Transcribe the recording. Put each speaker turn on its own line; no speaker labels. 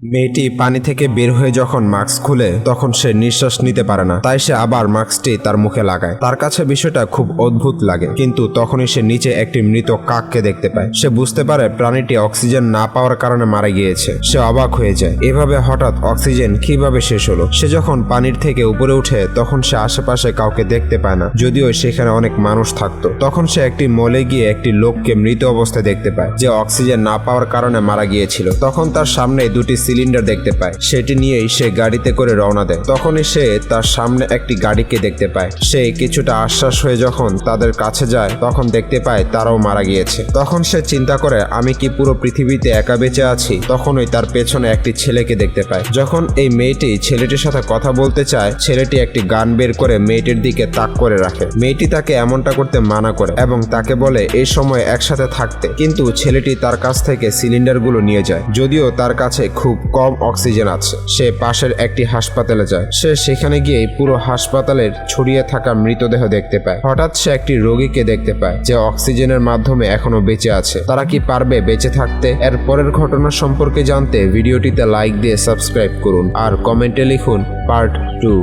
মেয়েটি পানি থেকে বের হয়ে যখন মাস্ক খুলে তখন সে নিঃশ্বাস নিতে পারে না, তাই সে আবার মাস্কটি তার মুখে লাগায়। তার কাছে বিষয়টা খুব অদ্ভুত লাগে, কিন্তু তখনই সে নিচে একটি মৃত কাককে দেখতে পায়। সে বুঝতে পারে প্রাণীটি অক্সিজেন না পাওয়ার কারণে মারা গিয়েছে। সে অবাক হয়ে যায়, এভাবে হঠাৎ অক্সিজেন কিভাবে শেষ হলো। সে যখন পানির থেকে উপরে উঠে তখন সে আশেপাশে কাউকে দেখতে পায় না, যদিও সেখানে অনেক মানুষ থাকতো। তখন সে একটি মলে গিয়ে একটি লোককে মৃত অবস্থায় দেখতে পায়, যে অক্সিজেন না পাওয়ার কারণে মারা গিয়েছিল। তখন তার সামনে দুটি সিলিন্ডার দেখতে পায়। সেটি নিয়েই সে গাড়িতে করে রওনা দেয়। তখনই সে তার সামনে একটি গাড়িকে দেখতে পায়। সে কিছুটা আশ্বাস হয়ে যখন তাদের কাছে যায় তখন দেখতে পায় তারাও মারা গিয়েছে। তখন সে চিন্তা করে, আমি কি পুরো পৃথিবীতে একা বেঁচে আছি? তখনই তার পেছনে একটি ছেলেকে দেখতে পায়। যখন এই মেয়েটি ছেলেটির সাথে কথা বলতে চায়, ছেলেটি একটি গান বের করে মেয়েটির দিকে তাক করে রাখে। মেয়েটি তাকে এমনটা করতে মানা করে এবং তাকে বলে এই সময় একসাথে থাকতে, কিন্তু ছেলেটি তার কাছ থেকে সিলিন্ডারগুলো নিয়ে যায়। যদিও তার কাছে খুব কম অক্সিজেন আছে। সে পাশের একটি হাসপাতালে যায়। সে সেখানে গিয়ে পুরো হাসপাতালের ছড়িয়ে থাকা মৃতদেহ দেখতে পায়। হঠাৎ সে একটি রোগীকে দেখতে পায় যে অক্সিজেনের মাধ্যমে এখনো বেঁচে আছে। তারা কি পারবে বেঁচে থাকতে? এর পরের ঘটনা সম্পর্কে জানতে ভিডিওটিতে লাইক দিয়ে সাবস্ক্রাইব করুন আর কমেন্টে লিখুন পার্ট 2।